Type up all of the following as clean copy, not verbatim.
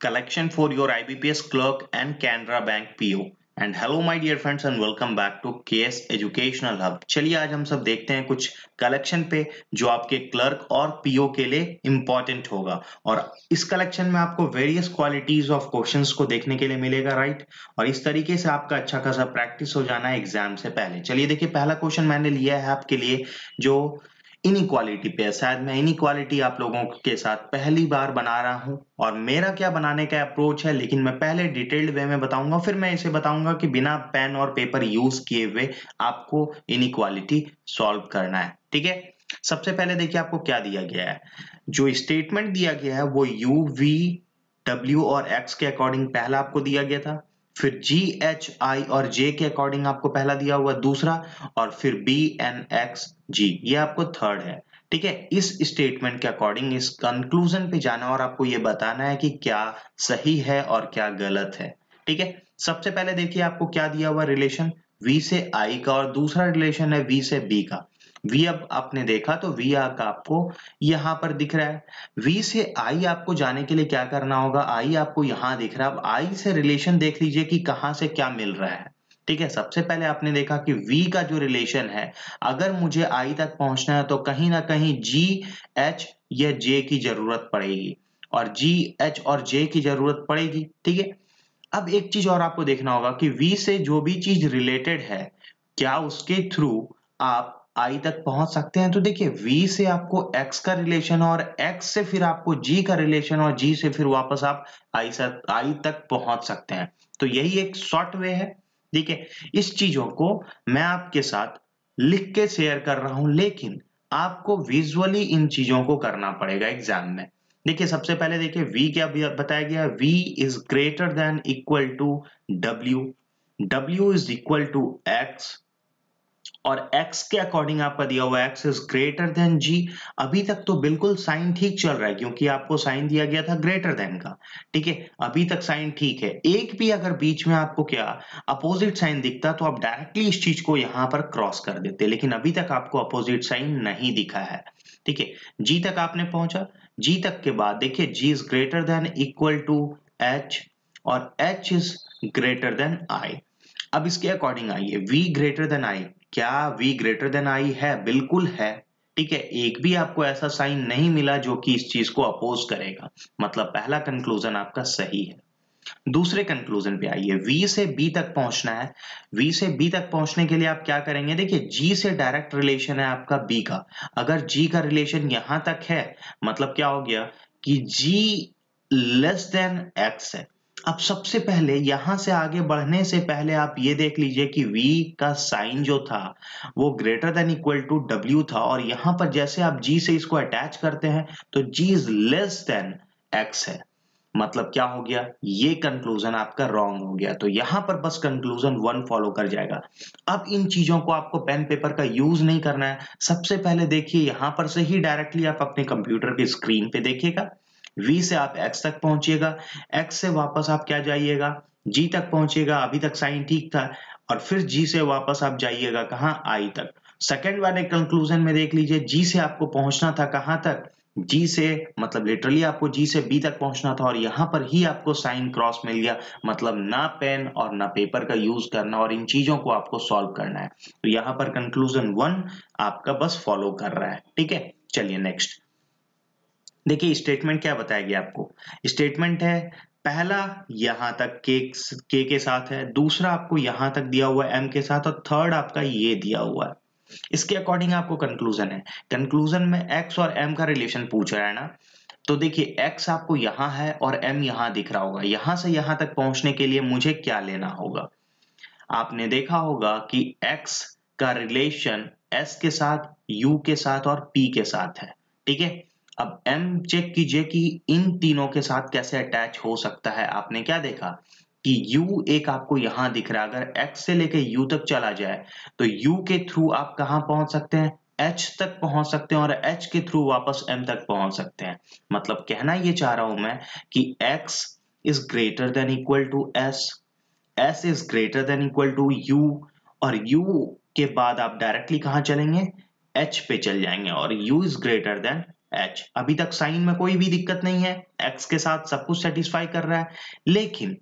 collection for your IBPS clerk and Canara Bank PO. And hello my dear friends and welcome back to KS Educational Hub. चलिए आज हम सब देखते हैं कुछ कलेक्शन पे जो आपके क्लर्क और पीओ के लिए इंपॉर्टेंट होगा। और इस कलेक्शन में आपको वेरियस क्वालिटीज ऑफ क्वेश्चंस को देखने के लिए मिलेगा, राइट। और इस तरीके से आपका अच्छा खासा प्रैक्टिस हो जाना है एग्जाम से पहले। चलिए देखिए, पहला क्वेश्चन मैंने लिया है आपके लिए जो इनइक्वालिटी पे। शायद मैं इनइक्वालिटी आप लोगों के साथ पहली बार बना रहा हूं और मेरा क्या बनाने का अप्रोच है, लेकिन मैं पहले डिटेल्ड वे में बताऊंगा, फिर मैं इसे बताऊंगा कि बिना पेन और पेपर यूज किए हुए आपको इनइक्वालिटी सॉल्व करना है। ठीक है, सबसे पहले देखिए आपको क्या दिया गया है। जो स्टेटमेंट दिया गया है वो यू वी डब्ल्यू और एक्स के अकॉर्डिंग पहला आपको दिया गया था, फिर जी एच आई और जे के अकॉर्डिंग आपको पहला दिया हुआ दूसरा, और फिर बी एन एक्स जी ये आपको थर्ड है। ठीक है, इस स्टेटमेंट के अकॉर्डिंग इस कंक्लूजन पे जाना और आपको ये बताना है कि क्या सही है और क्या गलत है। ठीक है, सबसे पहले देखिए आपको क्या दिया हुआ रिलेशन v से i का, और दूसरा रिलेशन है v से b का। v अब आपने देखा तो v का आपको यहां पर दिख रहा है। v से i आपको जाने के लिए क्या करना होगा, i आपको यहां दिख रहा है। अब i से रिलेशन देख लीजिए कि कहां से क्या मिल रहा है। ठीक है, सबसे पहले आपने देखा कि v का जो रिलेशन है, अगर मुझे i तक पहुंचना है तो कहीं ना कहीं g h या j की जरूरत पड़ेगी, और g h और j की जरूरत पड़ेगी। ठीक है, अब एक चीज और आपको देखना होगा कि v से जो भी चीज रिलेटेड है, क्या उसके थ्रू आप i तक पहुंच सकते हैं। तो देखिए, v से आपको x का रिलेशन, और x से फिर आपको g का रिलेशन, और g से फिर वापस आप i तक पहुंच सकते हैं। तो यही एक शॉर्ट वे है। ठीक है, इस चीजों को मैं आपके साथ लिख के शेयर कर रहा हूं, लेकिन आपको विजुअली इन चीजों को करना पड़ेगा एग्जाम में। देखिए, सबसे पहले देखिए v क्या बताया गया, v is greater than equal to w, w is equal to x, और x के अकॉर्डिंग आपका दिया हुआ x is greater than g। अभी तक तो बिल्कुल साइन ठीक चल रहा है क्योंकि आपको साइन दिया गया था ग्रेटर देन का। ठीक है, अभी तक साइन ठीक है। एक भी अगर बीच में आपको क्या अपोजिट साइन दिखता तो आप डायरेक्टली इस चीज को यहां पर क्रॉस कर देते, लेकिन अभी तक आपको अपोजिट साइन नहीं दिखा है। ठीक है, g तक आपने पहुंचा। g तक के बाद देखिए g is greater than equal to h, और h is greater than i। अब इसके अकॉर्डिंग आइए, v ग्रेटर देन i, क्या v ग्रेटर देन i है? बिल्कुल है। ठीक है, एक भी आपको ऐसा साइन नहीं मिला जो कि इस चीज को अपोज करेगा, मतलब पहला कंक्लूजन आपका सही है। दूसरे कंक्लूजन पे आइए, v से b तक पहुंचना है। v से b तक पहुंचने के लिए आप क्या करेंगे, देखिए g से डायरेक्ट रिलेशन है आपका b का। अगर g का रिलेशन यहां तक है, मतलब क्या हो गया कि g लेस देन x है। अब सबसे पहले यहां से आगे बढ़ने से पहले आप ये देख लीजिए कि v का साइन जो था वो greater than equal to w था, और यहां पर जैसे आप g से इसको अटैच करते हैं तो g is less then x है। मतलब क्या हो गया, ये कंक्लूजन आपका रॉन्ग हो गया। तो यहां पर बस कंक्लूजन वन फॉलो कर जाएगा। अब इन चीजों को आपको पेन पेपर का यूज नहीं करना है। सबसे पहले देखिए, यहां पर से ही डायरेक्टली आप अपने कंप्यूटर की स्क्रीन पे देखिएगा, v से आप x तक पहुंचिएगा, x से वापस आप क्या जाइएगा, g तक पहुंचिएगा। अभी तक साइन ठीक था, और फिर g से वापस आप जाइएगा कहां, i तक। सेकेंड वाले कंक्लूजन में देख लीजिए, g से आपको पहुंचना था कहां तक, जी से मतलब लिटरली आपको जी से बी तक पहुंचना था, और यहां पर ही आपको साइन क्रॉस मिल गया। मतलब ना पेन और ना पेपर का यूज करना, और इन चीजों को आपको सॉल्व करना है। तो यहां पर कंक्लूजन वन आपका बस फॉलो कर रहा है। ठीक है, चलिए नेक्स्ट देखिए, स्टेटमेंट क्या बताया गया आपको। स्टेटमेंट है पहला यहां तक के के साथ है, दूसरा आपको यहां तक दिया हुआ है एम के साथ, और थर्ड आपका ये दिया हुआ है। इसके अकॉर्डिंग आपको कंक्लूजन है। कंक्लूजन में x और m का रिलेशन पूछ रहा है ना, तो देखिए x आपको यहां है और m यहां दिख रहा होगा। यहां से यहां तक पहुंचने के लिए मुझे क्या लेना होगा, आपने देखा होगा कि x का रिलेशन s के साथ, u के साथ और p के साथ है। ठीक है, अब m चेक कीजिए कि इन तीनों के साथ कैसे अटैच हो सकता है। आपने क्या देखा कि u एक आपको यहां दिख रहा है, अगर x से लेके u तक चला जाए तो u के थ्रू आप कहां पहुंच सकते हैं, h तक पहुंच सकते हैं, और h के थ्रू वापस m तक पहुंच सकते हैं। मतलब कहना ये चाह रहा हूं मैं कि x is greater than equal to s, s is greater than equal to u, और u के बाद आप डायरेक्टली कहां चलेंगे, h पे चल जाएंगे, और u is greater then h। अभी तक साइन में कोई भी दिक्कत नहीं है, x के साथ सब कुछ सेटिस्फाई कर रहा है। लेकिन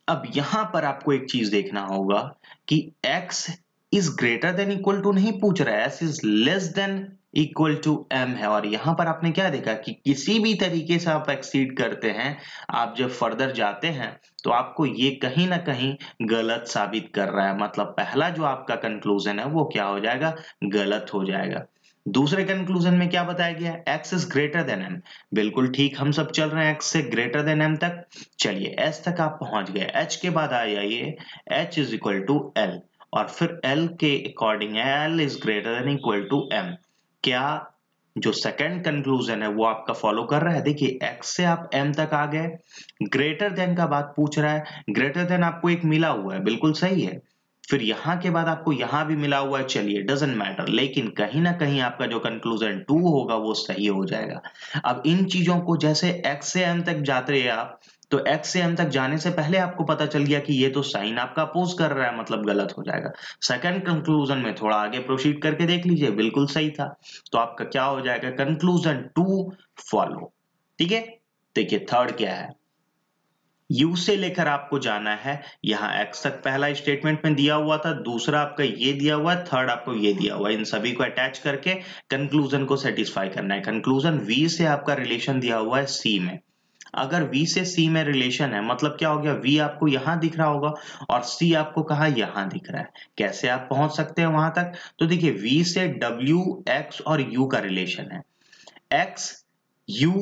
अब यहां पर आपको एक चीज देखना होगा कि x is greater than equal to नहीं पूछ रहा है, s is less than equal to m है। और यहां पर आपने क्या देखा कि किसी भी तरीके से आप एक्सीड करते हैं, आप जब फर्दर जाते हैं तो आपको ये कहीं ना कहीं गलत साबित कर रहा है। मतलब पहला जो आपका कंक्लूजन है वो क्या हो जाएगा, गलत हो जाएगा। दूसरे कंक्लूजन में क्या बताया गया, x is greater then m। बिल्कुल ठीक, हम सब चल रहे हैं x से ग्रेटर देन m तक। चलिए s तक आप पहुंच गए, h के बाद आ जाइए h is equal to l, और फिर l के according l is greater than equal to m। क्या जो सेकंड कंक्लूजन है वो आपका फॉलो कर रहा है? देखिए x से आप m तक आ गए, ग्रेटर देन का बात पूछ रहा है, ग्रेटर देन आपको एक मिला हुआ है, बिल्कुल सही है। फिर यहां के बाद आपको यहां भी मिला हुआ है, चलिए डजंट मैटर, लेकिन कहीं ना कहीं आपका जो कंक्लूजन 2 होगा वो सही हो जाएगा। अब इन चीजों को जैसे x से m तक जाते हैं आप, तो x से m तक जाने से पहले आपको पता चल गया कि ये तो साइन आपका अपोज कर रहा है, मतलब गलत हो जाएगा। सेकंड कंक्लूजन में थोड़ा आगे प्रोसीड करके देख लीजिए, बिल्कुल सही था। तो आपका क्या हो जाएगा, कंक्लूजन 2 फॉलो। ठीक है, देखिए थर्ड क्या है, U से लेकर आपको जाना है, यहाँ x तक पहला स्टेटमेंट में दिया हुआ था, दूसरा आपका ये दिया हुआ है, थर्ड आपको ये दिया हुआ है। इन सभी को अटैच करके कंक्लूजन को सेटिस्फाई करना है। कंक्लूजन V से आपका रिलेशन दिया हुआ है C में। अगर V से C में रिलेशन है, मतलब क्या हो गया, V आपको यहां दिख रहा होगा और C आपको कहा यहां दिख रहा है। कैसे आप पहुंच सकते हैं वहां तक? तो देखिए V से W, X और U का रिलेशन है, X, U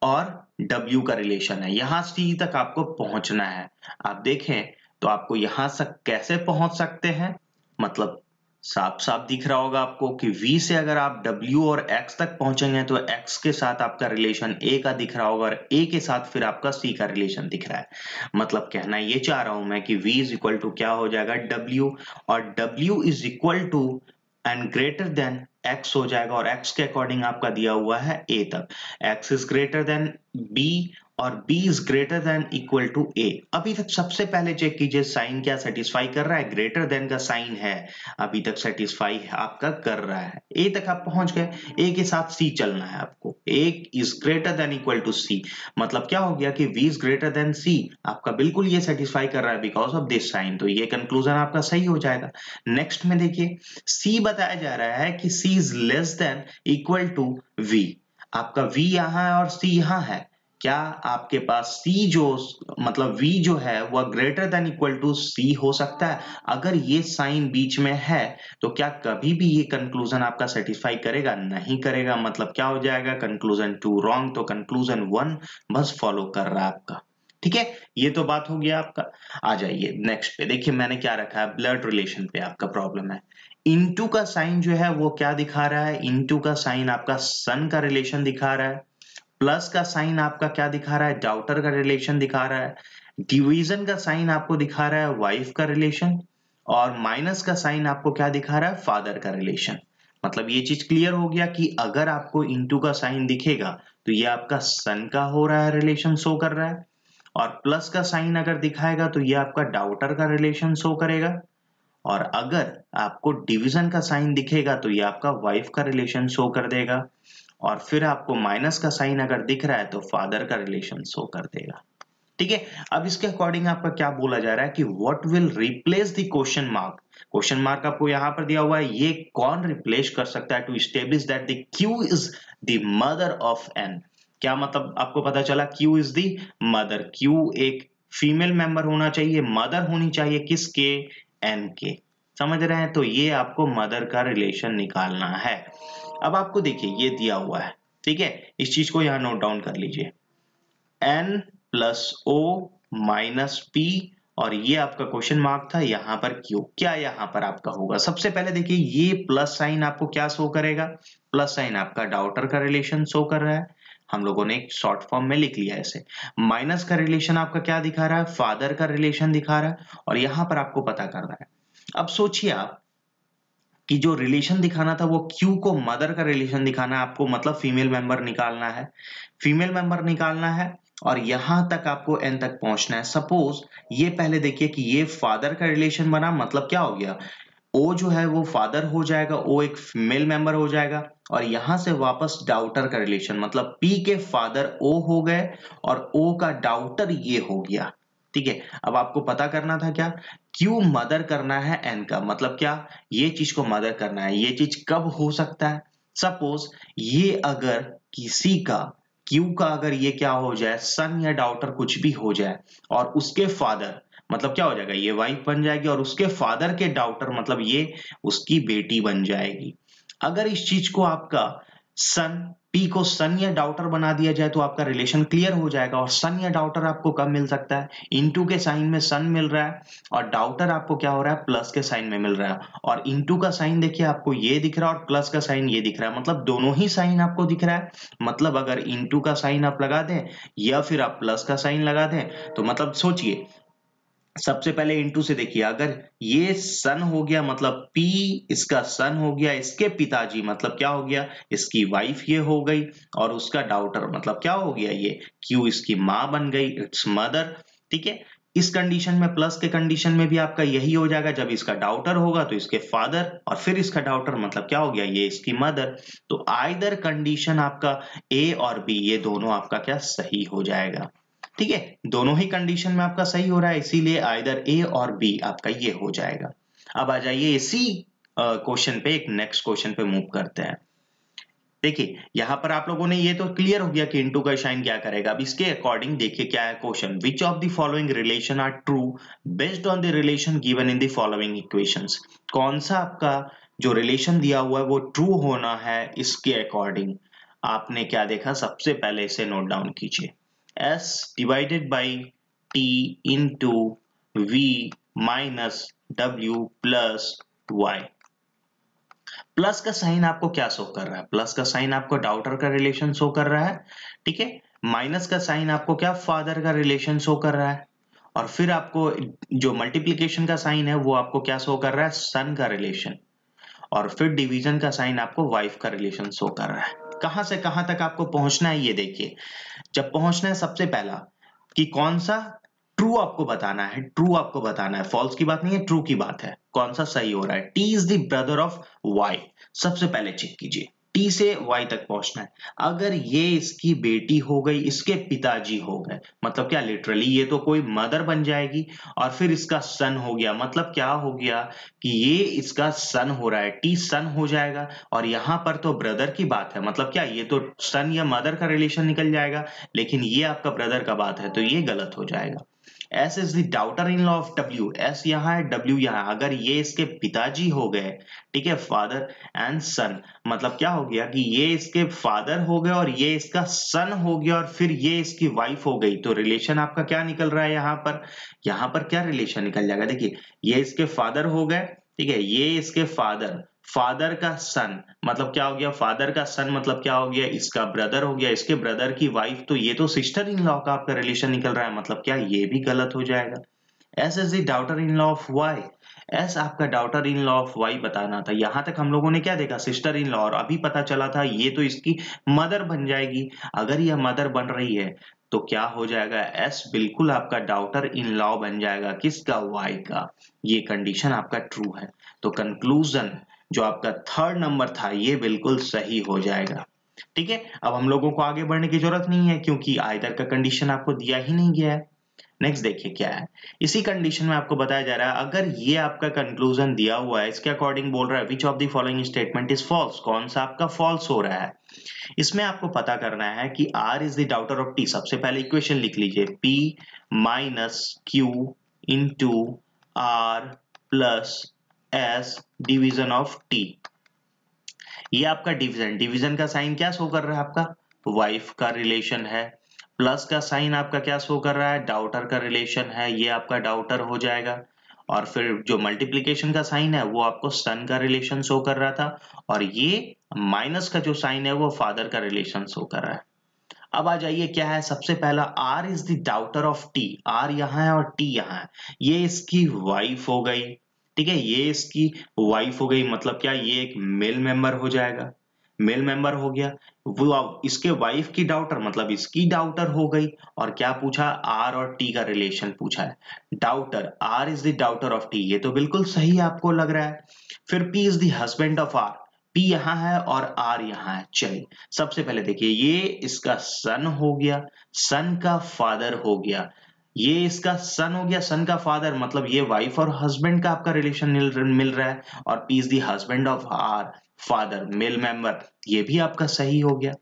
और W का रिलेशन है, यहां C तक आपको पहुंचना है। आप देखें तो आपको यहां तक कैसे पहुंच सकते हैं, मतलब साफ साफ दिख रहा होगा आपको कि V से अगर आप W और X तक पहुंचेंगे तो X के साथ आपका रिलेशन A का दिख रहा होगा और A के साथ फिर आपका C का रिलेशन दिख रहा है। मतलब कहना ये चाह रहा हूं मैं कि V इज इक्वल टू क्या हो जाएगा, W, और W is equal to and greater than x हो जाएगा, और x के अकॉर्डिंग आपका दिया हुआ है a तक। x is greater than b और b is greater than equal to a। अभी तक सबसे पहले चेक कीजिए साइन क्या सेटिस्फाई कर रहा है, ग्रेटर देन का साइन है, अभी तक सेटिस्फाई आपका कर रहा है। a तक आप पहुंच गए, a के साथ c चलना है आपको, a is greater than equal to c। मतलब क्या हो गया कि v is greater than c, आपका बिल्कुल ये सेटिस्फाई कर रहा है बिकॉज ऑफ दिस साइन, तो ये कंक्लूजन आपका सही हो जाएगा। नेक्स्ट में देखिए C बताया जा रहा है कि C is less than equal to V। आपका V यहाँ है और C यहाँ है, क्या आपके पास C जो मतलब V जो है वह greater than equal to C हो सकता है? अगर ये साइन बीच में है तो क्या कभी भी ये कंक्लूजन आपका सेटिस्फाई करेगा? नहीं करेगा। मतलब क्या हो जाएगा, कंक्लूजन 2 रॉन्ग, तो कंक्लूजन 1 बस फॉलो कर रहा है आपका। ठीक है, ये तो बात हो गया आपका। आ जाइए नेक्स्ट पे, देखिए मैंने क्या रखा है, ब्लड रिलेशन पे आपका प्रॉब्लम है। इनटू का साइन जो है वो क्या दिखा रहा है, इनटू का साइन आपका सन का रिलेशन दिखा रहा है, प्लस का साइन आपका क्या दिखा रहा है, डॉटर का रिलेशन दिखा रहा है, डिवीजन का साइन आपको दिखा रहा है वाइफ का रिलेशन, और माइनस का साइन आपको क्या दिखा रहा है, फादर का रिलेशन। मतलब ये चीज क्लियर हो गया कि अगर आपको इनटू का साइन दिखेगा तो ये आपका सन का हो रहा है, रिलेशन शो कर रहा है, और प्लस का साइन अगर दिखाएगा तो ये आपका डॉटर का रिलेशन शो करेगा, और अगर आपको डिवीजन का साइन दिखेगा तो ये आपका वाइफ का रिलेशन शो कर देगा, और फिर आपको माइनस का साइन अगर दिख रहा है तो फादर का रिलेशन शो कर देगा। ठीक है, अब इसके अकॉर्डिंग आपका क्या बोला जा रहा है कि what will replace the question mark. Question mark आपको यहां पर दिया हुआ है, ये कौन रिप्लेस कर सकता है to establish that the Q is the mother of N। क्या मतलब आपको पता चला, Q is the mother, Q एक फीमेल मेंबर होना चाहिए, मदर होनी चाहिए किसके, N के। समझ रहे हैं, तो ये आपको मदर का रिलेशन निकालना है। अब आपको देखिए ये दिया हुआ है, ठीक है, इस चीज को यहां नोट डाउन कर लीजिए, N plus O minus P, और ये आपका क्वेश्चन मार्क था, यहां पर Q। क्या यहां पर आपका होगा, सबसे पहले देखिए ये प्लस साइन आपको क्या शो करेगा, प्लस साइन आपका डॉटर का रिलेशन शो कर रहा है, हम लोगों ने एक शॉर्ट फॉर्म में लिख लिया ऐसे। माइनस का रिलेशन आपका क्या दिखा रहा है, फादर का रिलेशन दिखा रहा है, और यहां पर आपको पता करना है। अब सोचिए आप कि जो रिलेशन दिखाना था वो Q को मदर का रिलेशन दिखाना है आपको, मतलब फीमेल मेंबर निकालना है, फीमेल मेंबर निकालना है, और यहां तक आपको N तक पहुंचना है। सपोज ये पहले देखिए कि ये फादर का रिलेशन बना, मतलब क्या हो गया, ओ जो है वो फादर हो जाएगा, ओ एक मेल मेंबर हो जाएगा, और यहां से वापस डाउटर का रिलेशन, मतलब पी के फादर ओ हो गए और ओ का डाउटर ये हो गया। ठीक है, अब आपको पता करना था क्या, क्यू मदर करना है एन का, मतलब क्या, ये चीज को मदर करना है। ये चीज कब हो सकता है, सपोज ये अगर किसी का क्यू का अगर ये क्या हो जाए, सन या डाउटर कुछ भी हो जाए, और उसके फादर, मतलब क्या हो जाएगा, ये वाइफ बन जाएगी, और उसके फादर के डाउटर मतलब ये उसकी बेटी बन जाएगी। अगर इस चीज को आपका सन, पी को सन या डाउटर बना दिया जाए तो आपका रिलेशन क्लियर हो जाएगा। और सन या डाउटर आपको कब मिल सकता है, इनटू के साइन में सन मिल रहा है, और डाउटर आपको क्या हो रहा है, प्लस के साइन में मिल रहा है। और इनटू का साइन देखिए आपको ये दिख रहा है, और प्लस का साइन ये दिख रहा है, मतलब दोनों ही साइन आपको दिख रहा है। मतलब अगर इनटू का साइन आप लगा दें या फिर आप प्लस का साइन लगा दें, तो मतलब सोचिए, सबसे पहले इनटू से देखिए, अगर ये सन हो गया मतलब पी इसका सन हो गया, इसके पिताजी मतलब क्या हो गया, इसकी वाइफ ये हो गई, और उसका डाउटर मतलब क्या हो गया, ये क्यू इसकी माँ बन गई, इट्स मदर। ठीक है, इस कंडीशन में, प्लस के कंडीशन में भी आपका यही हो जाएगा, जब इसका डाउटर होगा तो इसके फादर, और फिर इसका डाउटर मतलब क्या हो गया, ये इसकी मदर। तो आइदर कंडीशन आपका ए और बी ये दोनों आपका क्या सही हो जाएगा। ठीक है, दोनों ही कंडीशन में आपका सही हो रहा है, इसीलिए आइदर ए और बी आपका ये हो जाएगा। अब आ जाइए इसी क्वेश्चन पे, एक नेक्स्ट क्वेश्चन पे मूव करते हैं। देखिए यहां पर आप लोगों ने ये तो क्लियर हो गया कि इनटू का साइन क्या करेगा। अब इसके अकॉर्डिंग देखिए क्या है question, which of the following relation are true based on the relation given in the following equations. कौन सा आपका जो रिलेशन दिया हुआ है वो ट्रू होना है, इसके अकॉर्डिंग आपने क्या देखा, सबसे पहले इसे नोट डाउन कीजिए, s divided by t into v minus w plus y। Plus का साइन आपको क्या शो कर रहा है, प्लस का साइन आपको डाउटर का रिलेशन शो कर रहा है। ठीक है, माइनस का साइन आपको क्या, फादर का रिलेशन शो कर रहा है, और फिर आपको जो मल्टीप्लीकेशन का साइन है वो आपको क्या शो कर रहा है, सन का रिलेशन, और फिर डिवीजन का साइन आपको वाइफ का रिलेशन शो कर रहा है। कहां से कहां तक आपको पहुंचना है ये देखिए, जब पहुंचना है सबसे पहला कि कौन सा ट्रू आपको बताना है, ट्रू आपको बताना है, फॉल्स की बात नहीं है, ट्रू की बात है, कौन सा सही हो रहा है। T is the brother of Y, सबसे पहले चेक कीजिए, टी से वाई तक पहुंचना है। अगर ये इसकी बेटी हो गई, इसके पिताजी हो गए, मतलब क्या, लिटरली ये तो कोई मदर बन जाएगी, और फिर इसका सन हो गया, मतलब क्या हो गया कि ये इसका सन हो रहा है, टी सन हो जाएगा, और यहां पर तो ब्रदर की बात है, मतलब क्या, ये तो सन या मदर का रिलेशन निकल जाएगा, लेकिन ये आपका ब्रदर का बात है, तो ये गलत हो जाएगा। S is the daughter in law of W, S यहाँ है, W यहाँ है। अगर ये इसके पिताजी हो गए, ठीक है, फादर एंड सन, मतलब क्या हो गया कि ये इसके फादर हो गए और ये इसका सन हो गया, और फिर ये इसकी वाइफ हो गई, तो रिलेशन आपका क्या निकल रहा है यहाँ पर क्या रिलेशन निकल जाएगा, देखिए ये इसके फादर हो गए, ठीक है, ये इसके फादर, फादर का सन मतलब क्या हो गया, फादर का सन मतलब क्या हो गया, इसका ब्रदर हो गया, इसके ब्रदर की वाइफ, तो ये तो सिस्टर इन लॉ का आपका रिलेशन निकल रहा है, मतलब क्या, ये भी गलत हो जाएगा। S is the daughter in law of Y, S आपका daughter in law of Y बताना था। यहां तक हम लोगों ने क्या देखा, सिस्टर इन लॉ, और अभी पता चला था ये तो इसकी मदर बन जाएगी। अगर यह मदर बन रही है तो क्या हो जाएगा, एस बिल्कुल आपका डाउटर इन लॉ बन जाएगा, किसका, वाई का। ये कंडीशन आपका ट्रू है, तो कंक्लूजन जो आपका थर्ड नंबर था ये बिल्कुल सही हो जाएगा। ठीक है, अब हम लोगों को आगे बढ़ने की जरूरत नहीं है, क्योंकि आइदर का कंडीशन आपको दिया ही नहीं गया है। नेक्स्ट देखिए क्या है, इसी कंडीशन में आपको बताया जा रहा है, अगर ये आपका कंक्लूजन दिया हुआ है, इसके अकॉर्डिंग बोल रहा है which of the following statement is false, कौन सा आपका फॉल्स हो रहा है। इसमें आपको पता करना है कि R is the daughter of T। सबसे पहले इक्वेशन लिख लीजिए, P minus Q into R plus S division of T। ये आपका डिवीजन, डिवीजन का साइन क्या शो कर रहा है, आपका वाइफ का रिलेशन है, प्लस का साइन आपका क्या शो कर रहा है, डाउटर का रिलेशन है, ये आपका डाउटर हो जाएगा, और फिर जो मल्टीप्लीकेशन का साइन है वो आपको सन का रिलेशन शो कर रहा था, और ये माइनस का जो साइन है वो फादर का रिलेशन शो कर रहा है। अब आ जाइए क्या है, सबसे पहला R is the daughter of T, R यहाँ है और T यहाँ है, ये इसकी वाइफ हो गई, ठीक है, ये इसकी वाइफ हो गई, मतलब क्या, ये एक मेल मेंबर हो जाएगा, मेल मेंबर हो गया। वो अब इसके वाइफ की डाउटर मतलब इसकी डाउटर हो गई। और क्या पूछा, आर और टी का रिलेशन पूछा है। Daughter, R is the daughter of T, ये तो बिल्कुल सही आपको लग रहा है। फिर P is the husband of R, P यहाँ है और आर यहाँ है। चलिए सबसे पहले देखिए, ये इसका सन हो गया, सन का फादर हो गया, ये इसका सन हो गया, सन का फादर मतलब ये वाइफ और हस्बैंड का आपका रिलेशन मिल रहा है। और P is the husband of R, father male member, ये भी आपका सही हो गया।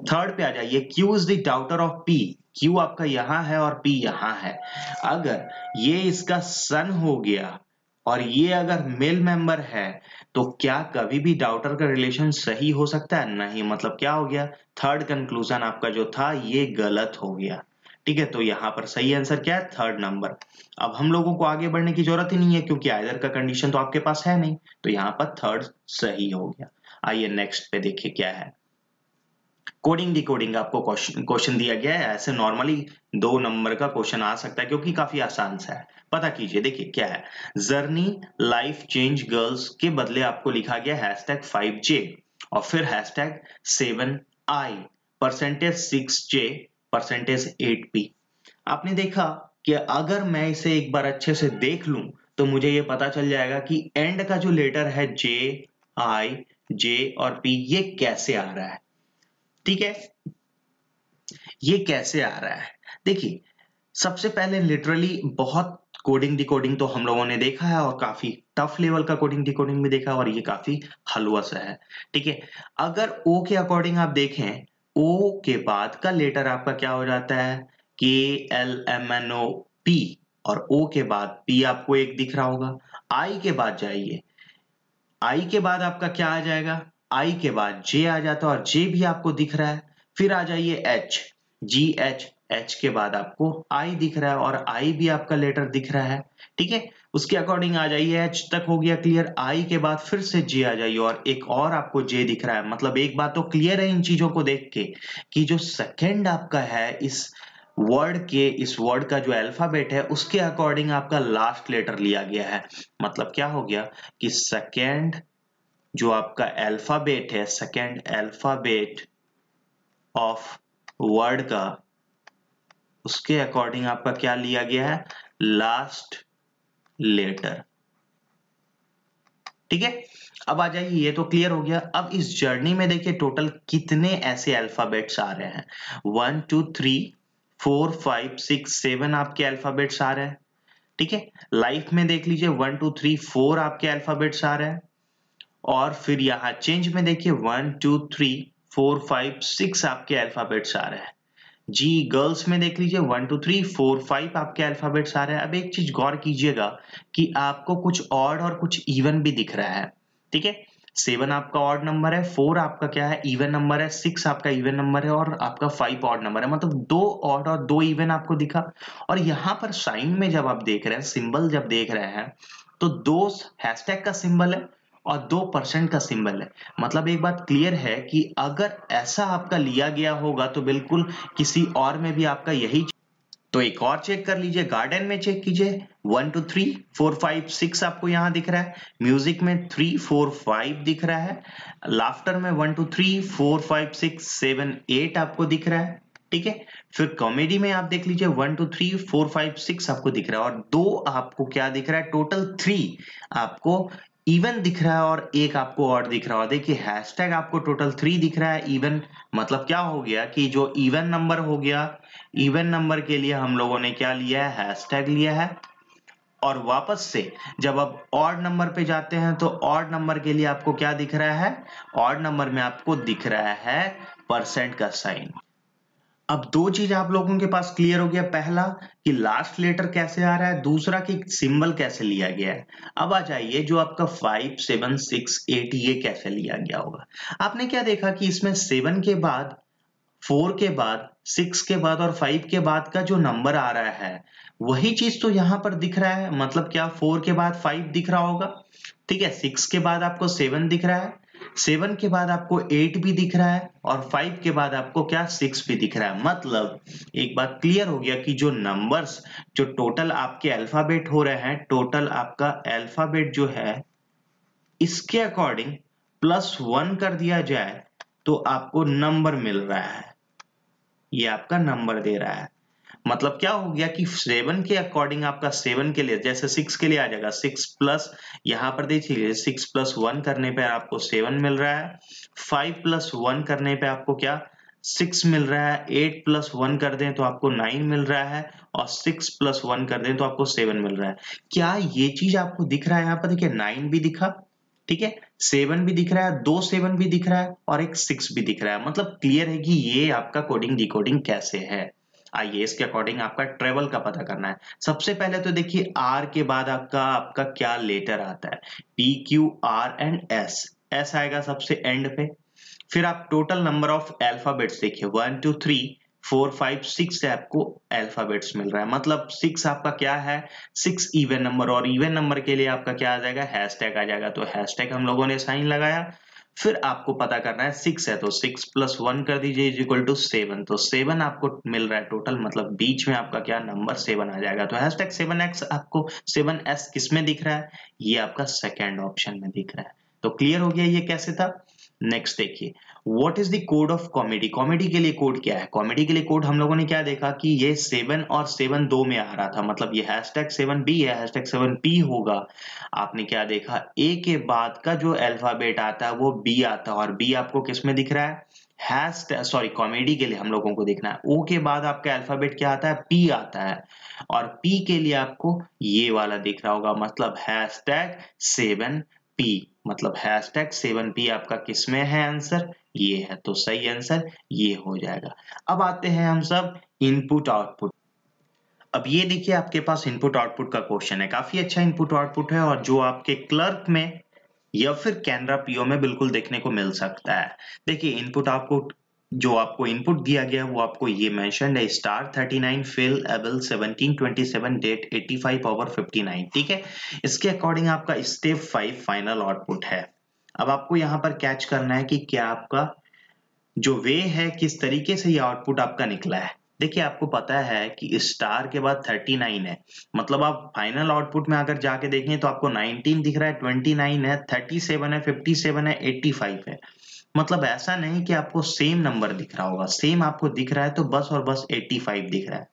थर्ड पे आ जाइए, Q is the daughter of P, Q आपका यहाँ है और पी यहाँ है। अगर ये इसका सन हो गया और ये अगर मेल मेंबर है तो क्या कभी भी डाउटर का रिलेशन सही हो सकता है? नहीं। मतलब क्या हो गया, थर्ड कंक्लूजन आपका जो था ये गलत हो गया। ठीक है, तो यहाँ पर सही आंसर क्या है, थर्ड नंबर। अब हम लोगों को आगे बढ़ने की जरूरत ही नहीं है क्योंकि आइदर का कंडीशन तो आपके पास है नहीं, तो यहाँ पर थर्ड सही हो गया। आइए नेक्स्ट पे देखिए क्या है। कोडिंग डिकोडिंग आपको क्वेश्चन दिया गया है। ऐसे नॉर्मली 2 नंबर का क्वेश्चन आ सकता है क्योंकि काफी आसान सा है। पता कीजिए, देखिए क्या है। जर्नी लाइफ चेंज गर्ल्स के बदले आपको लिखा गया #5J और फिर #7I, %6J, %8P। आपने देखा कि अगर मैं इसे एक बार अच्छे से देख लूं तो मुझे ये पता चल जाएगा कि एंड का जो लेटर है J, I, J और P ये कैसे आ रहा है। ठीक है, ये कैसे आ रहा है। देखिए सबसे पहले लिटरली बहुत कोडिंग डिकोडिंग तो हम लोगों ने देखा है और काफी टफ लेवल का कोडिंग डिकोडिंग भी देखा है और ये काफी हलवा सा है। ठीक है, अगर ओ के अकॉर्डिंग आप देखें, ओ के बाद का लेटर आपका क्या हो जाता है, KLMNOP, और ओ के बाद पी आपको एक दिख रहा होगा। आई के बाद जाइए, आई के बाद आपका क्या आ जाएगा, आई के बाद जे आ जाता है और जे भी आपको दिख रहा है। फिर आ जाइए एच, GH, एच के बाद आपको आई दिख रहा है और आई भी आपका लेटर दिख रहा है। ठीक है, उसके अकॉर्डिंग आ जाइए, एच तक हो गया क्लियर। आई के बाद फिर से जे आ जाइए और एक और आपको जे दिख रहा है। मतलब एक बात तो क्लियर है इन चीजों को देख के कि जो सेकेंड आपका है इस वर्ड का जो अल्फाबेट है उसके अकॉर्डिंग आपका लास्ट लेटर लिया गया है। मतलब क्या हो गया कि सेकेंड जो आपका अल्फाबेट है, सेकेंड अल्फाबेट ऑफ वर्ड का, उसके अकॉर्डिंग आपका क्या लिया गया है, लास्ट लेटर। ठीक है, अब आ जाइए, ये तो क्लियर हो गया। अब इस जर्नी में देखिए टोटल कितने ऐसे अल्फाबेट्स आ रहे हैं। 1 2 3 4 5 6 7 आपके अल्फाबेट्स आ रहे हैं। ठीक है, लाइफ में देख लीजिए 1 2 3 4 आपके अल्फाबेट्स आ रहे हैं। और फिर यहाँ चेंज में देखिए 1 2 3 4 5 6 आपके अल्फाबेट्स आ रहे हैं। जी गर्ल्स में देख लीजिए 1 2 3 4 5 आपके अल्फाबेट्स आ रहे हैं। अब एक चीज गौर कीजिएगा कि आपको कुछ ऑड और कुछ इवन भी दिख रहा है। ठीक है, 7 आपका ऑड नंबर है, 4 आपका क्या है, इवन नंबर है, 6 आपका इवन नंबर है और आपका 5 ऑड नंबर है। मतलब 2 ऑड और 2 इवन आपको दिखा। और यहाँ पर साइन में जब आप देख रहे हैं, सिंबल जब देख रहे हैं, तो 2 हैशटैग का सिंबल है और 2% का सिंबल है। मतलब एक बात क्लियर है कि अगर ऐसा आपका लिया गया होगा तो बिल्कुल किसी और में भी आपका यही। तो एक और चेक कर लीजिए, गार्डन में चेक कीजिए 1 2 3 4 5 6 आपको यहाँ दिख रहा है, म्यूजिक में 3 4 5 दिख रहा है, लाफ्टर में 1 2 3 4 5 6 7 8 आपको दिख रहा है। ठीक है, फिर कॉमेडी में आप देख लीजिए 1 2 3 4 5 6 आपको दिख रहा है और 2 आपको क्या दिख रहा है, टोटल 3 आपको इवन दिख रहा है और एक आपको ऑड दिख रहा है। देखिए हैशटैग आपको टोटल 3 दिख रहा है इवन। मतलब क्या हो गया कि जो इवन नंबर हो गया, इवन नंबर के लिए हम लोगों ने क्या लिया है, हैशटैग लिया है। और वापस से जब आप ऑड नंबर पे जाते हैं तो ऑड नंबर के लिए आपको क्या दिख रहा है, ऑड नंबर में आपको दिख रहा है परसेंट का साइन। अब 2 चीज आप लोगों के पास क्लियर हो गया, पहला कि लास्ट लेटर कैसे आ रहा है, दूसरा कि सिंबल कैसे लिया गया है। अब आ जाइए जो आपका 5 7 6 8 ये कैसे लिया गया होगा। आपने क्या देखा कि इसमें 7 के बाद, 4 के बाद, 6 के बाद और 5 के बाद का जो नंबर आ रहा है वही चीज तो यहाँ पर दिख रहा है। मतलब क्या 4 के बाद 5 दिख रहा होगा। ठीक है, 6 के बाद आपको 7 दिख रहा है, 7 के बाद आपको 8 भी दिख रहा है और 5 के बाद आपको क्या 6 भी दिख रहा है। मतलब एक बात क्लियर हो गया कि जो नंबर्स जो टोटल आपके अल्फाबेट हो रहे हैं, टोटल आपका अल्फाबेट जो है इसके अकॉर्डिंग +1 कर दिया जाए तो आपको नंबर मिल रहा है, ये आपका नंबर दे रहा है। मतलब क्या हो गया कि 7 के अकॉर्डिंग आपका 7 के लिए जैसे 6 के लिए आ जाएगा 6 प्लस, यहाँ पर देखिए 6 प्लस 1 करने पे आपको 7 मिल रहा है, 5 प्लस 1 करने पे आपको क्या 6 मिल रहा है, 8 प्लस 1 कर दें तो आपको 9 मिल रहा है, और 6 प्लस 1 कर दें तो आपको 7 मिल रहा है। क्या ये चीज आपको दिख रहा है? यहाँ पर देखिए 9 भी दिखा, ठीक है, 7 भी दिख रहा है, 2 7 भी दिख रहा है और एक 6 भी दिख रहा है। मतलब क्लियर है कि ये आपका कोडिंग डिकोडिंग कैसे है। आइए इसके अकॉर्डिंग आपका ट्रेवल का पता करना है। सबसे पहले तो देखिए आर के बाद आपका क्या लेटर आता है, P Q R and S, S आएगा सबसे एंड पे। फिर आप टोटल नंबर ऑफ अल्फाबेट्स देखिए 1 2 3 4 5 6 आपको अल्फाबेट्स मिल रहा है। मतलब 6 आपका क्या है, 6 इवन नंबर, और इवन नंबर के लिए आपका क्या आ जाएगा, हैशटैग आ जाएगा। तो हैशटैग हम लोगों ने साइन लगाया। फिर आपको पता करना है 6 है तो 6 प्लस 1 कर दीजिए इज इक्वल टू 7, तो 7 आपको मिल रहा है टोटल, मतलब बीच में आपका क्या नंबर 7 आ जाएगा। तो हैशटैग 7x आपको 7s किस में दिख रहा है, ये आपका सेकेंड ऑप्शन में दिख रहा है। तो क्लियर हो गया ये कैसे था। नेक्स्ट देखिए what is the code of comedy. Comedy के लिए कोड क्या है, कॉमेडी के लिए कोड हम लोगों ने क्या देखा कि ये 7 और 7 दो में आ रहा था, मतलब ये हैशटैग 7b है, हैशटैग 7p होगा। आपने क्या देखा, ए के बाद का जो अल्फाबेट आता है वो बी आता है, और बी आपको किस में दिख रहा है, हैशटैग सॉरी कॉमेडी के लिए हम लोगों को देखना है। ओ के बाद आपका अल्फाबेट क्या आता है, पी आता है, और पी के लिए आपको ये वाला दिख रहा होगा, मतलब हैशटैग 7p, मतलब हैशटैग 7p आपका किसमें है आंसर, ये है। तो सही आंसर ये हो जाएगा। अब आते हैं हम सब इनपुट आउटपुट। अब ये देखिए आपके पास इनपुट आउटपुट का क्वेश्चन है, काफी अच्छा इनपुट आउटपुट है, और जो आपके क्लर्क में या फिर कैनरा पीओ में बिल्कुल देखने को मिल सकता है। देखिए इनपुट आउटपुट, जो आपको इनपुट दिया गया है वो आपको ये मेंशन्ड है, star 39 fill able 1727 date 85 power 59, ठीक है। इसके अकॉर्डिंग आपका स्टेप 5 फाइनल आउटपुट है। अब आपको यहाँ पर कैच करना है कि क्या आपका जो वे है किस तरीके से ये आउटपुट आपका निकला है। देखिए आपको पता है कि स्टार के बाद 39 है, मतलब आप फाइनल आउटपुट में अगर जाके देखें तो आपको 19 दिख रहा है, 29 है, 37 है, 57 है, 85 है। मतलब ऐसा नहीं कि आपको सेम नंबर दिख रहा होगा, सेम आपको दिख रहा है तो बस और बस 85 दिख रहा है।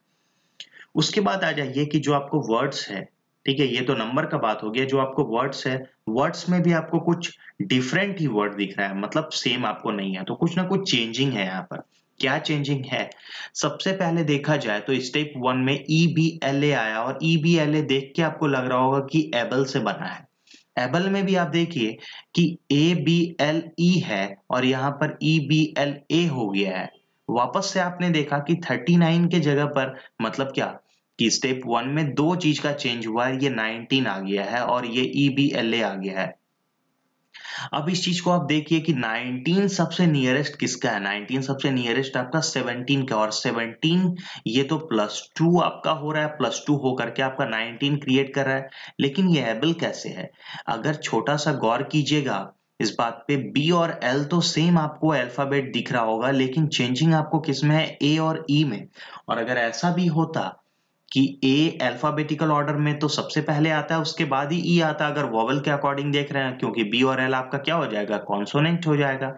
उसके बाद आ जाइए कि जो आपको वर्ड्स है, ठीक है, ये तो नंबर का बात हो गया। जो आपको वर्ड्स है, वर्ड्स में भी आपको कुछ डिफरेंट ही वर्ड दिख रहा है, मतलब सेम आपको नहीं है, तो कुछ ना कुछ चेंजिंग है यहाँ पर। क्या चेंजिंग है, सबसे पहले देखा जाए तो स्टेप 1 में EBLA आया, और EBLA देख के आपको लग रहा होगा कि एबल से बना है। एबल में भी आप देखिए कि ABLE है और यहाँ पर EBLA हो गया है। वापस से आपने देखा कि 39 के जगह पर, मतलब क्या कि स्टेप 1 में दो चीज का चेंज हुआ है, ये 19 आ गया है और ये EBLA आ गया है। अब इस चीज को आप देखिए कि 19 सबसे नियरेस्ट किसका है, 19 सबसे नियरेस्ट आपका 17 का, और 17 ये तो +2 आपका हो रहा है, +2 होकर के आपका 19 क्रिएट कर रहा है। लेकिन ये एबल कैसे है, अगर छोटा सा गौर कीजिएगा इस बात पे, बी और एल तो सेम आपको अल्फाबेट दिख रहा होगा, लेकिन चेंजिंग आपको किसमें है, ए और ई में। और अगर ऐसा भी होता कि ए अल्फाबेटिकल ऑर्डर में तो सबसे पहले आता है, उसके बाद ही ई आता, अगर वोवेल के अकॉर्डिंग देख रहे हैं, क्योंकि बी और एल आपका क्या हो जाएगा, कॉन्सोनेंट हो जाएगा।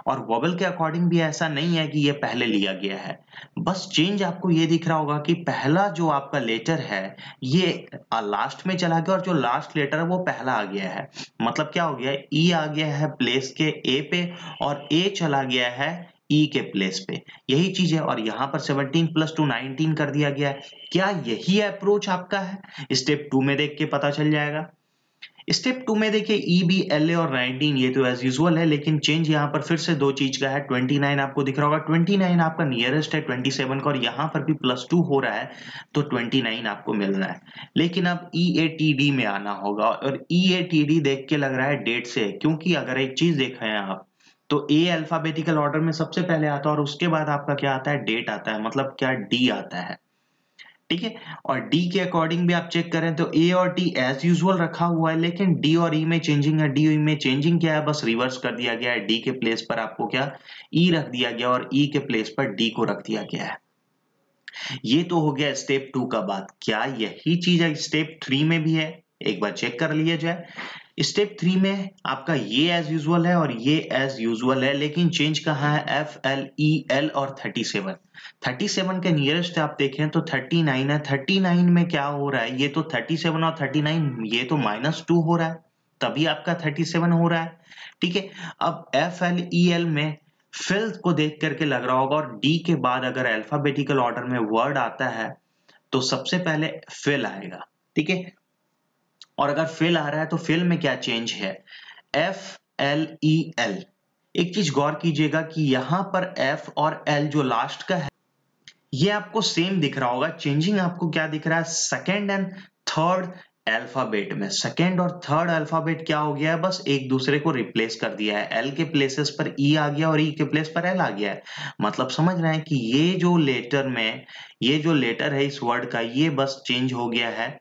और वोवेल के अकॉर्डिंग भी ऐसा नहीं है कि ये पहले लिया गया है, बस चेंज आपको ये दिख रहा होगा कि पहला जो आपका लेटर है ये लास्ट में चला गया, और जो लास्ट लेटर है वो पहला आ गया है। मतलब क्या हो गया, ई आ गया है प्लेस के ए पे, और ए चला गया है ई के प्लेस पे, यही चीज है। और यहाँ पर 17 + 2 19 कर दिया गया है। क्या यही अप्रोच आपका है, स्टेप 2 में देख के पता चल जाएगा। स्टेप 2 में देखिए EBLA और 19 ये तो एज यूजुअल है, लेकिन चेंज यहाँ पर फिर से दो चीज का है। 29 आपको दिख रहा होगा, 29 आपका नियरेस्ट है 27 का, और यहाँ पर भी +2 हो रहा है तो 29 आपको मिल रहा है। लेकिन अब EATD में आना होगा, और EATD देख के लग रहा है डेट से, क्योंकि अगर एक चीज देखा है आप तो ए अल्फाबेटिकल ऑर्डर में सबसे पहले आता है, और उसके बाद आपका क्या आता है, डेट आता है, मतलब क्या डी आता है, ठीक है। और डी के अकॉर्डिंग भी आप चेक करें तो ए और डी एज यूजुअल रखा हुआ है, लेकिन डी और ई में चेंजिंग है। डी में चेंजिंग क्या है, बस रिवर्स कर दिया गया है, डी के प्लेस पर आपको क्या ई रख दिया गया, और ई के प्लेस पर डी को रख दिया गया है। ये तो हो गया स्टेप 2 का बात। क्या यही चीज है स्टेप 3 में भी है, एक बार चेक कर लिया जाए। स्टेप 3 में आपका ये एज यूजुअल है और ये एज यूजुअल है, लेकिन चेंज कहाँ है, एफ एल ई एल और 37 के नियरेस्ट आप देखें तो 39 है। 39 में क्या हो रहा है, ये तो 37 और 39 ये तो -2 हो रहा है, तभी आपका 37 हो रहा है। ठीक है, अब एफ एल ई एल में फिल को देख करके लग रहा होगा, और डी के बाद अगर अल्फाबेटिकल ऑर्डर में वर्ड आता है तो सबसे पहले फिल आएगा। ठीक है, और अगर फिल आ रहा है तो फिल में क्या चेंज है, एफ एल ई एल। एक चीज गौर कीजिएगा कि यहां पर एफ और एल जो लास्ट का है ये आपको सेम दिख रहा होगा, चेंजिंग आपको क्या दिख रहा है, सेकेंड एंड थर्ड अल्फाबेट में। सेकेंड और थर्ड अल्फाबेट क्या हो गया है, बस एक दूसरे को रिप्लेस कर दिया है, एल के प्लेसेस पर ई आ गया और ई के प्लेस पर एल आ गया है। मतलब समझ रहे हैं कि ये जो लेटर में, ये जो लेटर है इस वर्ड का, ये बस चेंज हो गया है,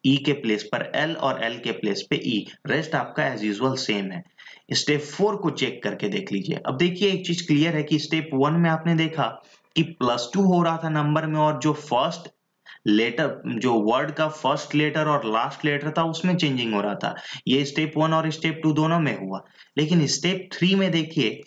ई के प्लेस पर एल और एल के प्लेस पे ई, रेस्ट आपका एज यूजुअल सेम है। स्टेप 4 को चेक करके देख लीजिए। अब देखिए एक चीज क्लियर है कि स्टेप 1 में आपने देखा कि +2 हो रहा था नंबर में, और जो फर्स्ट लेटर, जो वर्ड का फर्स्ट लेटर और लास्ट लेटर था उसमें चेंजिंग हो रहा था। ये स्टेप 1 और स्टेप 2 दोनों में हुआ। लेकिन स्टेप 3 में देखिए,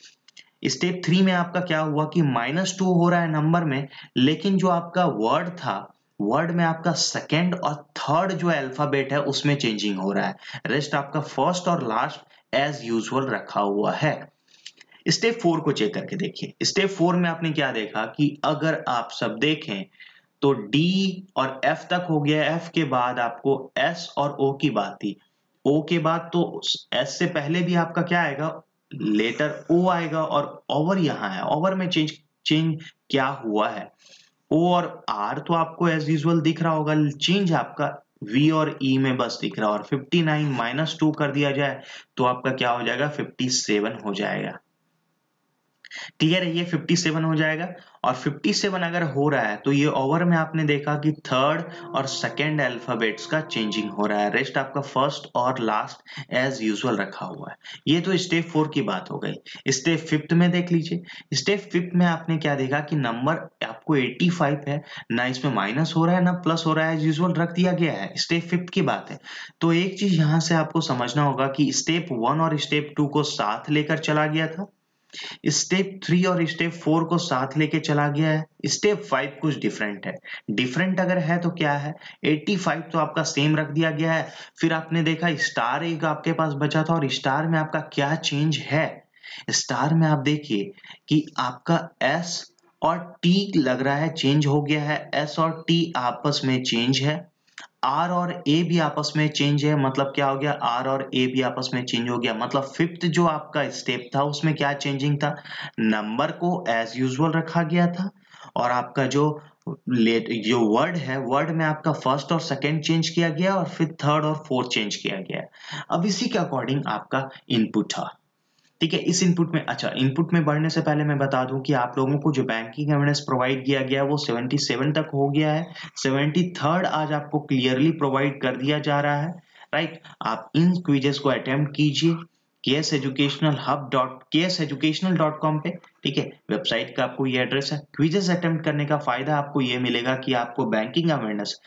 स्टेप 3 में आपका क्या हुआ कि -2 हो रहा है नंबर में, लेकिन जो आपका वर्ड था, वर्ड में आपका सेकेंड और थर्ड जो अल्फाबेट है उसमें चेंजिंग हो रहा है, रेस्ट आपका फर्स्ट और लास्ट एज यूजुअल रखा हुआ है। स्टेप 4 को चेक करके देखिए। स्टेप 4 में आपने क्या देखा कि अगर आप सब देखें तो डी और एफ तक हो गया, एफ के बाद आपको एस और ओ की बात थी, ओ के बाद तो एस से पहले भी आपका क्या आएगा, लेटर ओ आएगा, और ओवर यहाँ है, ओवर में चेंज चेंज क्या हुआ है, ओ और आर तो आपको एज यूजुअल दिख रहा होगा, चेंज आपका वी और ई में बस दिख रहा है। और 59 -2 कर दिया जाए तो आपका क्या हो जाएगा, 57 हो जाएगा। क्लियर है, ये 57 हो जाएगा। और 57 अगर हो रहा है तो ये ओवर में आपने देखा कि थर्ड और सेकेंड अल्फाबेट्स का चेंजिंग हो रहा है, रेस्ट आपका फर्स्ट और लास्ट एज यूजुअल रखा हुआ है। ये तो स्टेप 4 की बात हो गई। स्टेप 5 में देख लीजिए। स्टेप 5 में आपने क्या देखा कि नंबर आपको 85 है, ना इसमें माइनस हो रहा है ना प्लस हो रहा है, एज यूजुअल रख दिया गया है। स्टेप 5 की बात है। तो एक चीज यहां से आपको समझना होगा कि स्टेप 1 और स्टेप 2 को साथ लेकर चला गया था, स्टेप 3 और स्टेप 4 को साथ लेके चला गया है, स्टेप 5 कुछ डिफरेंट है। डिफरेंट अगर है तो क्या है, 85 तो आपका सेम रख दिया गया है। फिर आपने देखा स्टार एक आपके पास बचा था, और स्टार में आपका क्या चेंज है, स्टार में आप देखिए कि आपका एस और टी लग रहा है चेंज हो गया है, एस और टी आपस में चेंज है, आर और ए भी आपस में चेंज है। मतलब क्या हो गया, आर और ए भी आपस में चेंज हो गया। मतलब फिफ्थ जो आपका स्टेप था उसमें क्या चेंजिंग था, नंबर को एज यूजुअल रखा गया था, और आपका जो जो वर्ड है, वर्ड में आपका फर्स्ट और सेकंड चेंज किया गया, और फिर थर्ड और फोर्थ चेंज किया गया। अब इसी के अकॉर्डिंग आपका इनपुट था। ठीक है, इस इनपुट में, अच्छा इनपुट में बढ़ने से पहले मैं बता दूं कि आप लोगों को जो बैंकिंग अवेयरनेस प्रोवाइड किया गया है वो 77 तक हो गया है, 73rd आज आपको क्लियरली प्रोवाइड कर दिया जा रहा है। राइट, आप इन क्विजेस को अटेम्प्ट कीजिए kseducationalhub.kseducational.com पे। ठीक है, वेबसाइट का आपको ये एड्रेस है। क्विजेस अटेम्प्ट करने का फायदा आपको ये मिलेगा कि आपको बैंकिंग अवेयरनेस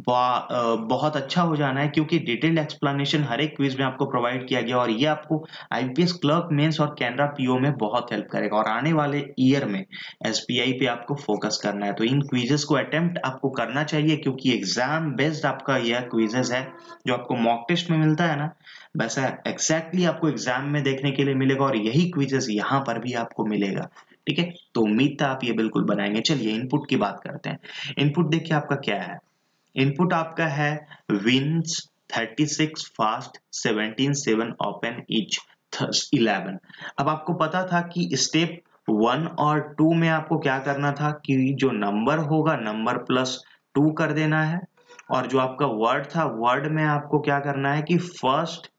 बहुत अच्छा हो जाना है, क्योंकि डिटेल्ड एक्सप्लेनेशन हर एक क्विज में आपको प्रोवाइड किया गया, और ये आपको आईपीएस क्लर्क मेंस और कैनरा पीओ में बहुत हेल्प करेगा, और आने वाले ईयर में एसबीआई पे आपको फोकस करना है। तो इन क्विजेस को अटेम्प्ट आपको करना चाहिए, क्योंकि एग्जाम बेस्ड आपका यह क्विजेस है। जो आपको मॉक टेस्ट में मिलता है ना, वैसा एग्जैक्टली आपको एग्जाम में देखने के लिए मिलेगा, और यही क्विजेस यहाँ पर भी आपको मिलेगा। ठीक है, तो उम्मीद था आप ये बिल्कुल बनाएंगे। चलिए इनपुट की बात करते हैं। इनपुट देखिए आपका क्या है, इनपुट आपका है विंस 36 फास्ट 17 7 ओपन ईच 11। अब आपको पता था कि स्टेप 1 और 2 में आपको क्या करना था कि जो नंबर होगा नंबर +2 कर देना है, और जो आपका वर्ड था, वर्ड में आपको क्या करना है कि फर्स्ट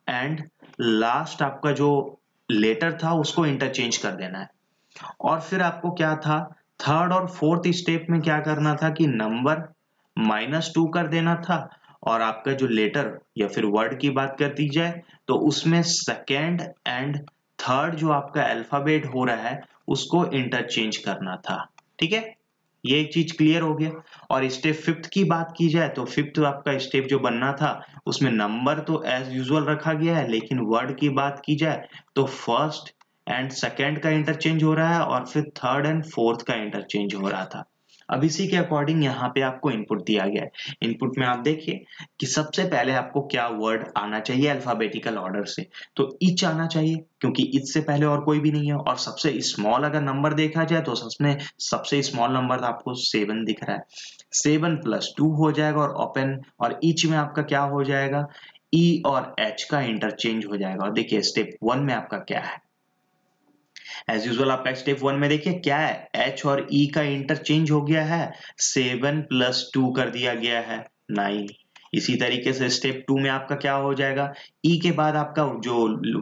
एंड लास्ट आपका जो लेटर था उसको इंटरचेंज कर देना है। और फिर आपको क्या था, थर्ड और फोर्थ स्टेप में क्या करना था कि नंबर -2 कर देना था, और आपका जो लेटर या फिर वर्ड की बात कर दी जाए तो उसमें सेकेंड एंड थर्ड जो आपका अल्फाबेट हो रहा है उसको इंटरचेंज करना था। ठीक है, ये चीज क्लियर हो गया। और स्टेप फिफ्थ की बात की जाए तो फिफ्थ आपका स्टेप जो बनना था उसमें नंबर तो एज यूजुअल रखा गया है, लेकिन वर्ड की बात की जाए तो फर्स्ट एंड सेकेंड का इंटरचेंज हो रहा है और फिर थर्ड एंड फोर्थ का इंटरचेंज हो रहा था। अब इसी के अकॉर्डिंग यहाँ पे आपको इनपुट दिया गया है। इनपुट में आप देखिए कि सबसे पहले आपको क्या वर्ड आना चाहिए अल्फाबेटिकल ऑर्डर से, तो ईच आना चाहिए क्योंकि ईच से पहले और कोई भी नहीं है। और सबसे स्मॉल अगर नंबर देखा जाए तो सबसे सबसे स्मॉल नंबर आपको 7 दिख रहा है। 7 + 2 हो जाएगा और ओपन और ईच में आपका क्या हो जाएगा, ई और एच का इंटरचेंज हो जाएगा। और देखिए स्टेप 1 में आपका क्या है, एज यूजुअल आपका स्टेप 1 में देखिए क्या है, एच और ई का इंटरचेंज हो गया है, 7 + 2 कर दिया गया है 9। इसी तरीके से स्टेप 2 में आपका क्या हो जाएगा, ई के बाद आपका जो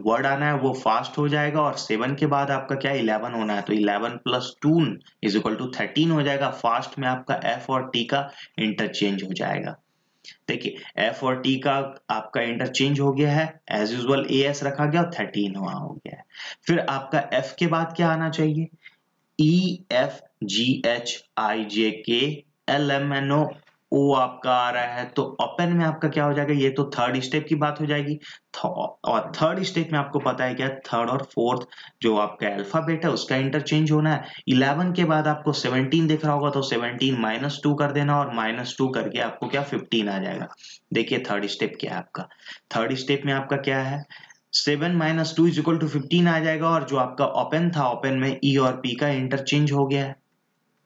वर्ड आना है वो फास्ट हो जाएगा और 7 के बाद आपका क्या 11 होना है, तो 11 + 2 = 13 हो जाएगा। फास्ट में आपका एफ और टी का इंटरचेंज हो जाएगा। देखिए एफ और टी का आपका इंटरचेंज हो गया है, एज यूजुअल ए एस रखा गया और 13 वहां हो गया है। फिर आपका एफ के बाद क्या आना चाहिए, E F G H I जे के एल एम एन ओ ओ आपका आ रहा है, तो ओपन में आपका क्या हो जाएगा, ये तो थर्ड स्टेप की बात हो जाएगी। और थर्ड स्टेप में आपको पता है क्या, थर्ड और फोर्थ जो आपका अल्फाबेट है उसका इंटरचेंज होना है। 11 के बाद आपको 17 दिख रहा होगा तो 17 - 2 कर देना और -2 करके आपको क्या 15 आ जाएगा। देखिए थर्ड स्टेप क्या है आपका, थर्ड स्टेप में आपका क्या है, 7 - 2 = 15 आ जाएगा। और जो आपका ओपन था, ओपन में ई और पी का इंटरचेंज हो गया है।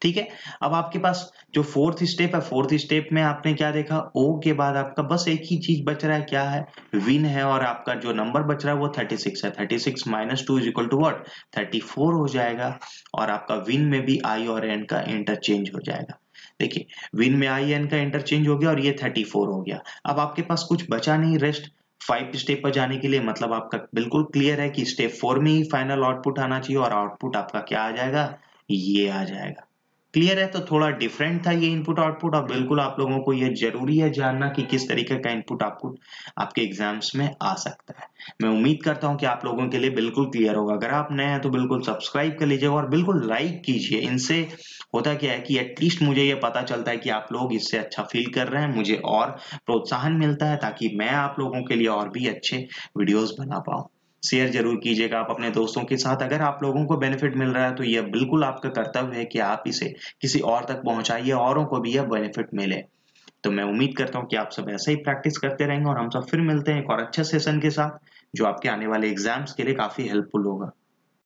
ठीक है, अब आपके पास जो फोर्थ स्टेप है, फोर्थ स्टेप में आपने क्या देखा, ओ के बाद आपका बस एक ही चीज बच रहा है, क्या है, विन है। और आपका जो नंबर बच रहा है वो 36 है। 36 - 2 = व्हाट, 34 हो जाएगा। और आपका विन में भी आई और एन का इंटरचेंज हो जाएगा। देखिए विन में आई एन का इंटरचेंज हो गया और ये 34 हो गया। अब आपके पास कुछ बचा नहीं रेस्ट 5 स्टेप पर जाने के लिए, मतलब आपका बिल्कुल क्लियर है कि स्टेप 4 में ही फाइनल आउटपुट आना चाहिए और आउटपुट आपका क्या आ जाएगा, ये आ जाएगा। क्लियर है, तो थोड़ा डिफरेंट था ये इनपुट आउटपुट। और बिल्कुल आप लोगों को ये जरूरी है जानना कि किस तरीके का इनपुट आउटपुट आपके एग्जाम्स में आ सकता है। मैं उम्मीद करता हूं कि आप लोगों के लिए बिल्कुल क्लियर होगा। अगर आप नए हैं तो बिल्कुल सब्सक्राइब कर लीजिएगा और बिल्कुल लाइक कीजिए। इनसे होता क्या है कि एटलीस्ट मुझे ये पता चलता है कि आप लोग इससे अच्छा फील कर रहे हैं, मुझे और प्रोत्साहन मिलता है ताकि मैं आप लोगों के लिए और भी अच्छे वीडियोस बना पाऊं। शेयर जरूर कीजिएगा आप अपने दोस्तों के साथ। अगर आप लोगों को बेनिफिट मिल रहा है तो यह बिल्कुल आपका कर्तव्य है कि आप इसे किसी और तक पहुंचाइए, औरों को भी यह बेनिफिट मिले। तो मैं उम्मीद करता हूं कि आप सब ऐसे ही प्रैक्टिस करते रहेंगे और हम सब फिर मिलते हैं एक और अच्छे सेशन के साथ जो आपके आने वाले एग्जाम्स के लिए काफी हेल्पफुल होगा।